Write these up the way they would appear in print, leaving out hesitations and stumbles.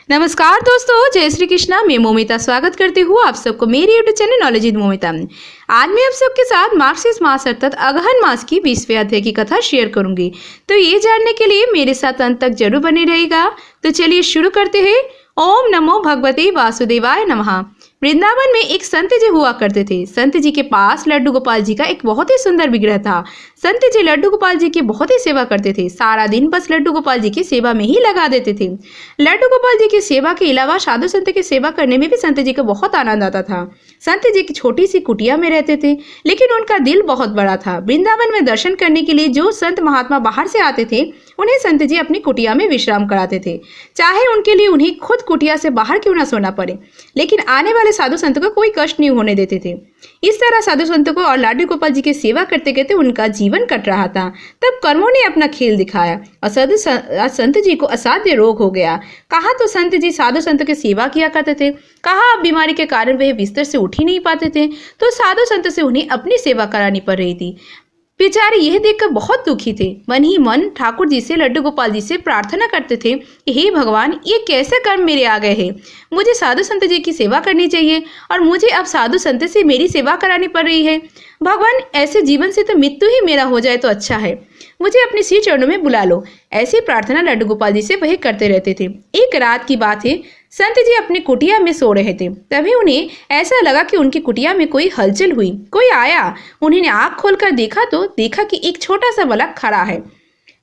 नमस्कार दोस्तों, जय श्री कृष्णा। मैं मोमिता स्वागत करती हूँ आप सबको मेरे YouTube channel knowledge with Momita में। आज मैं आप सबके साथ मार्गशीर्ष मास अर्थात अगहन मास की 20वें अध्याय की कथा शेयर करूंगी। तो ये जानने के लिए मेरे साथ अंत तक जरूर बने रहेगा। तो चलिए शुरू करते हैं। ओम नमो भगवते वासुदेवाय नमः। वृंदावन में एक संत जी हुआ करते थे। संत जी के पास लड्डू गोपाल जी का एक बहुत ही सुंदर विग्रह था। संत जी लड्डू गोपाल जी की बहुत ही सेवा करते थे। सारा दिन बस लड्डू गोपाल जी की सेवा में ही लगा देते थे। लड्डू गोपाल जी की सेवा के अलावा साधु संत की सेवा करने में भी संत जी को बहुत आनंद आता था। संत जी की छोटी सी कुटिया में रहते थे, लेकिन उनका दिल बहुत बड़ा था। वृंदावन में दर्शन करने के लिए जो संत महात्मा बाहर से आते थे, उन्हें संत जी अपनी कुटिया में विश्राम कराते थे, चाहे उनके लिए उन्हें खुद कुटिया से बाहर क्यों ना सोना पड़े। लेकिन आने वाले साधु संत को कोई कष्ट नहीं होने देते थे। इस तरह साधु संतों को और लड्डू गोपाल जी की सेवा करते करते उनका जीवन कट रहा था। तब कर्मों ने अपना खेल दिखाया और संत जी को असाध्य रोग हो गया। कहा तो संत जी साधु संतों की सेवा किया करते थे, कहा अब बीमारी के कारण वह बिस्तर से उठ ही नहीं पाते थे, तो साधु संत से उन्हें अपनी सेवा करानी पड़ रही थी। बेचारे यह देखकर बहुत दुखी थे। मन ही मन ठाकुर जी से लड्डू गोपाल जी से प्रार्थना करते थे कि हे भगवान, ये कैसे कर्म मेरे आ गए हैं। मुझे साधु संत जी की सेवा करनी चाहिए और मुझे अब साधु संत से मेरी सेवा करानी पड़ रही है। भगवान, ऐसे जीवन से तो मृत्यु ही मेरा हो जाए तो अच्छा है। मुझे अपने श्री चरणों में बुला लो। ऐसी प्रार्थना लड्डू गोपाल जी से वह करते रहते थे। एक रात की बात है, संत जी अपनी कुटिया में सो रहे थे। तभी उन्हें ऐसा लगा कि उनकी कुटिया में कोई हलचल हुई। कोई आया। उन्होंने आंख खोलकर देखा तो देखा कि एक छोटा सा बालक खड़ा है।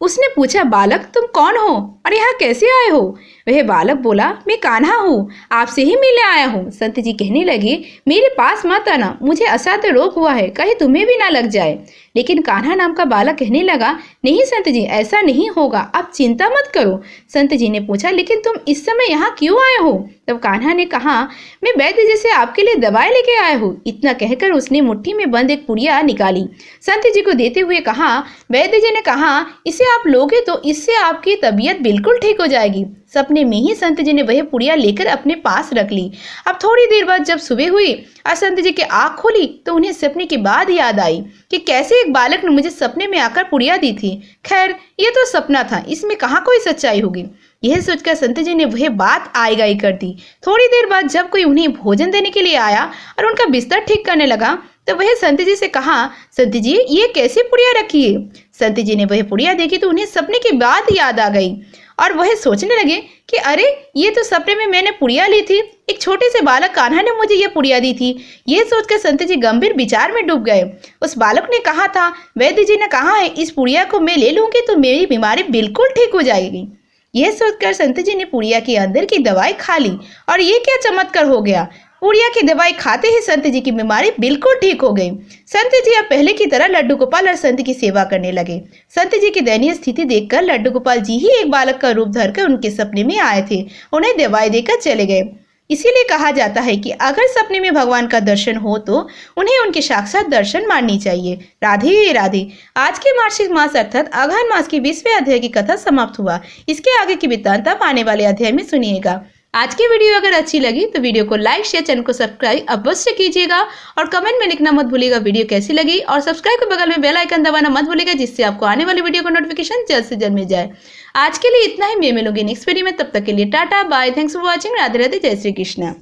उसने पूछा, बालक तुम कौन हो और यहाँ कैसे आए हो? वह बालक बोला, मैं कान्हा हूँ, आपसे ही मिलने आया हूँ। संत जी कहने लगे, मेरे पास मत आना, मुझे असाध्य रोग हुआ है, कहीं तुम्हें भी ना लग जाए। लेकिन कान्हा नाम का बालक कहने लगा, नहीं संत जी, ऐसा नहीं होगा, आप चिंता मत करो। संत जी ने पूछा, लेकिन तुम इस समय यहाँ क्यों आए हो? तब कान्हा ने कहा, मैं वैद्य जी से आपके लिए दवाई लेके आया हूँ। इतना कहकर उसने मुट्ठी में बंद एक पुड़िया निकाली, संत जी को देते हुए कहा। वैद्य जी ने कहा, इसे आप लोगे तो इससे आपकी तबीयत बिल्कुल ठीक हो जाएगी। सपने में ही संत जी ने वह पुड़िया लेकर अपने पास रख ली। अब थोड़ी देर बाद जब सुबह हुई और संत जी की आंख खोली तो उन्हें सपने की बात याद आई कि कैसे एक बालक ने मुझे सपने में आकर पुड़िया दी थी। खैर, ये तो सपना था, इसमें कहाँ कोई सच्चाई होगी। यह सोचकर संत जी ने वह बात आयगाई कर दी। थोड़ी देर बाद जब कोई उन्हें भोजन देने के लिए आया और उनका बिस्तर ठीक करने लगा तो वह संत जी से कहा, संत जी, ये कैसी पुड़िया रखी है? संत जी ने वह पुड़िया देखी तो उन्हें सपने की बात याद आ गई और वह सोचने लगे कि अरे, ये तो सपने में मैंने पुड़िया ली थी, एक छोटे से बालक कान्हा ने मुझे यह पुड़िया दी थी। यह सोचकर संत जी गंभीर विचार में डूब गए। उस बालक ने कहा था, वैद्य जी ने कहा है इस पुड़िया को मैं ले लूंगी तो मेरी बीमारी बिल्कुल ठीक हो जाएगी। यह सोचकर संत जी ने पुड़िया के अंदर की दवाई खा ली और ये क्या चमत्कार हो गया। पुड़िया की दवाई खाते ही संत जी की बीमारी बिल्कुल ठीक हो गई। संत जी अब पहले की तरह लड्डू गोपाल और संत की सेवा करने लगे। संत जी की दयनीय स्थिति देखकर लड्डू गोपाल जी ही एक बालक का रूप धरकर उनके सपने में आए थे। उन्हें दवाई देकर चले गए। इसीलिए कहा जाता है कि अगर सपने में भगवान का दर्शन हो तो उन्हें उनके साक्षात दर्शन माननी चाहिए। राधे राधे। आज के मार्गशीर्ष मास अर्थात अगहन मास की 20वें अध्याय की कथा समाप्त हुआ। इसके आगे की वृत्तांत आप आने वाले अध्याय में सुनिएगा। आज की वीडियो अगर अच्छी लगी तो वीडियो को लाइक शेयर, चैनल को सब्सक्राइब अवश्य कीजिएगा और कमेंट में लिखना मत भूलिएगा वीडियो कैसी लगी। और सब्सक्राइब के बगल में बेल आइकन दबाना मत भूलिएगा, जिससे आपको आने वाली वीडियो का नोटिफिकेशन जल्द से जल्द मिल जाए। आज के लिए इतना ही। मैं मिलूंगी नेक्स्ट वीडियो में, तब तक के लिए tata bye. Thanks for watching. Radhe Radhe. जय श्री कृष्ण।